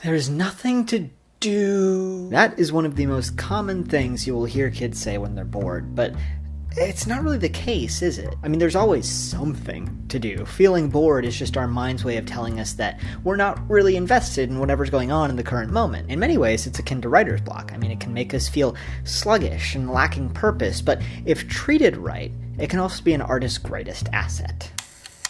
There's nothing to do. That is one of the most common things you will hear kids say when they're bored, but it's not really the case, is it? I mean, there's always something to do. Feeling bored is just our mind's way of telling us that we're not really invested in whatever's going on in the current moment. In many ways, it's akin to writer's block. I mean, it can make us feel sluggish and lacking purpose, but if treated right, it can also be an artist's greatest asset.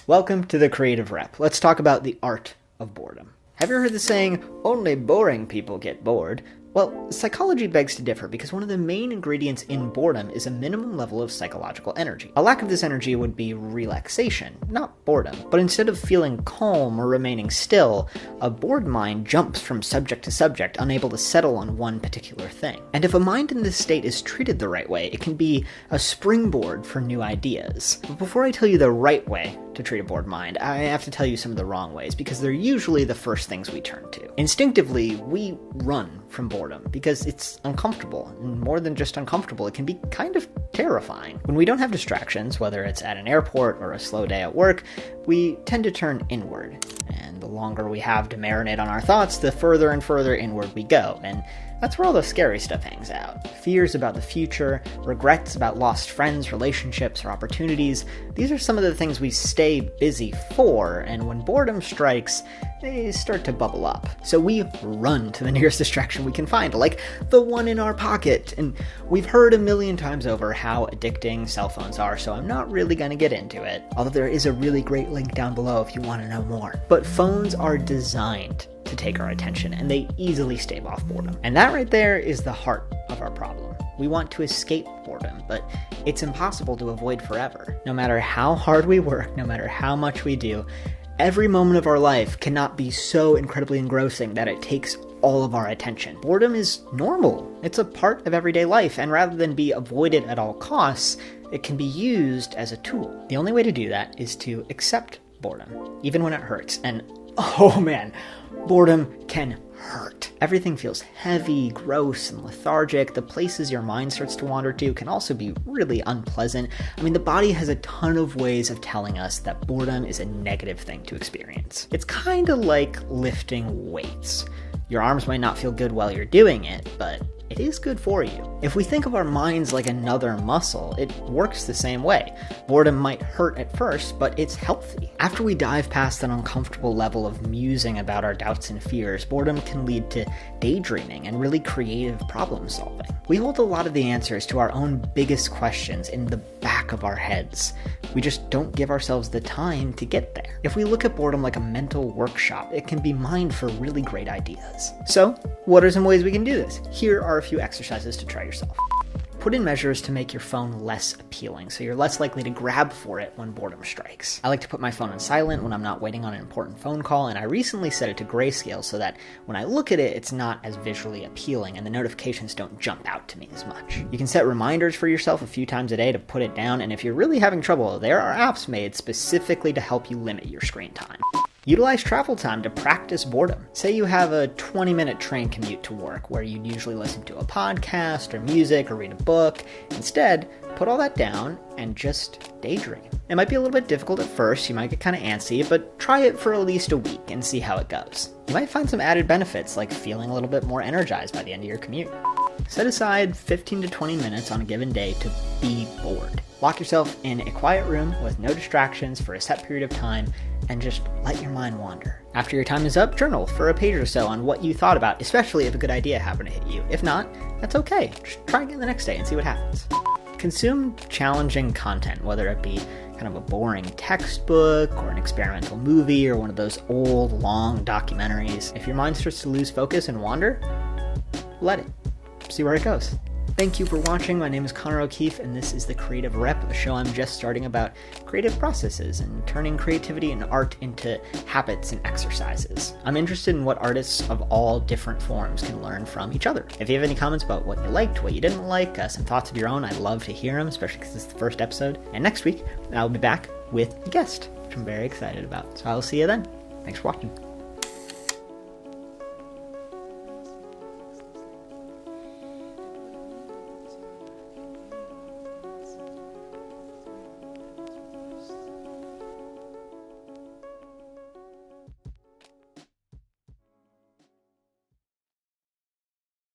Welcome to the Creative Rep. Let's talk about the art of boredom. Have you heard the saying, only boring people get bored? Well, psychology begs to differ because one of the main ingredients in boredom is a minimum level of psychological energy. A lack of this energy would be relaxation, not boredom. But instead of feeling calm or remaining still, a bored mind jumps from subject to subject, unable to settle on one particular thing. And if a mind in this state is treated the right way, it can be a springboard for new ideas. But before I tell you the right way to treat a bored mind, I have to tell you some of the wrong ways, because they're usually the first things we turn to. Instinctively, we run from boredom because it's uncomfortable, and more than just uncomfortable, it can be kind of terrifying. When we don't have distractions, whether it's at an airport or a slow day at work, we tend to turn inward, and the longer we have to marinate on our thoughts, the further and further inward we go, and that's where all the scary stuff hangs out. Fears about the future, regrets about lost friends, relationships, or opportunities. These are some of the things we stay busy for, and when boredom strikes, they start to bubble up. So we run to the nearest distraction we can find, like the one in our pocket. And we've heard a million times over how addicting cell phones are, so I'm not really going to get into it. Although there is a really great link down below if you want to know more. But phones are designed to take our attention, and they easily stave off boredom. And that right there is the heart of our problem. We want to escape boredom, but it's impossible to avoid forever. No matter how hard we work, no matter how much we do, every moment of our life cannot be so incredibly engrossing that it takes all of our attention. Boredom is normal. It's a part of everyday life, and rather than be avoided at all costs, it can be used as a tool. The only way to do that is to accept boredom, even when it hurts. And oh man, boredom can hurt. Everything feels heavy, gross, and lethargic. The places your mind starts to wander to can also be really unpleasant. I mean, the body has a ton of ways of telling us that boredom is a negative thing to experience. It's kind of like lifting weights. Your arms might not feel good while you're doing it, but it is good for you. If we think of our minds like another muscle, it works the same way. Boredom might hurt at first, but it's healthy. After we dive past that uncomfortable level of musing about our doubts and fears, boredom can lead to daydreaming and really creative problem solving. We hold a lot of the answers to our own biggest questions in the back of our heads. We just don't give ourselves the time to get there. If we look at boredom like a mental workshop, it can be mined for really great ideas. So, what are some ways we can do this? Here are a few exercises to try yourself. Put in measures to make your phone less appealing, so you're less likely to grab for it when boredom strikes. I like to put my phone on silent when I'm not waiting on an important phone call, and I recently set it to grayscale so that when I look at it, it's not as visually appealing and the notifications don't jump out to me as much. You can set reminders for yourself a few times a day to put it down, and if you're really having trouble, there are apps made specifically to help you limit your screen time. Utilize travel time to practice boredom. Say you have a 20-minute train commute to work where you'd usually listen to a podcast or music or read a book. Instead, put all that down and just daydream. It might be a little bit difficult at first, you might get kind of antsy, but try it for at least a week and see how it goes. You might find some added benefits like feeling a little bit more energized by the end of your commute. Set aside 15 to 20 minutes on a given day to be bored. Lock yourself in a quiet room with no distractions for a set period of time and just let your mind wander. After your time is up, journal for a page or so on what you thought about, especially if a good idea happened to hit you. If not, that's okay. Just try again the next day and see what happens. Consume challenging content, whether it be kind of a boring textbook or an experimental movie or one of those old, long documentaries. If your mind starts to lose focus and wander, let it. See where it goes. Thank you for watching. My name is Connor O'Keefe, and this is The Creative Rep, a show I'm just starting about creative processes and turning creativity and art into habits and exercises. I'm interested in what artists of all different forms can learn from each other. If you have any comments about what you liked, what you didn't like, some thoughts of your own, I'd love to hear them, especially because it's the first episode. And next week, I'll be back with a guest, which I'm very excited about. So I'll see you then. Thanks for watching.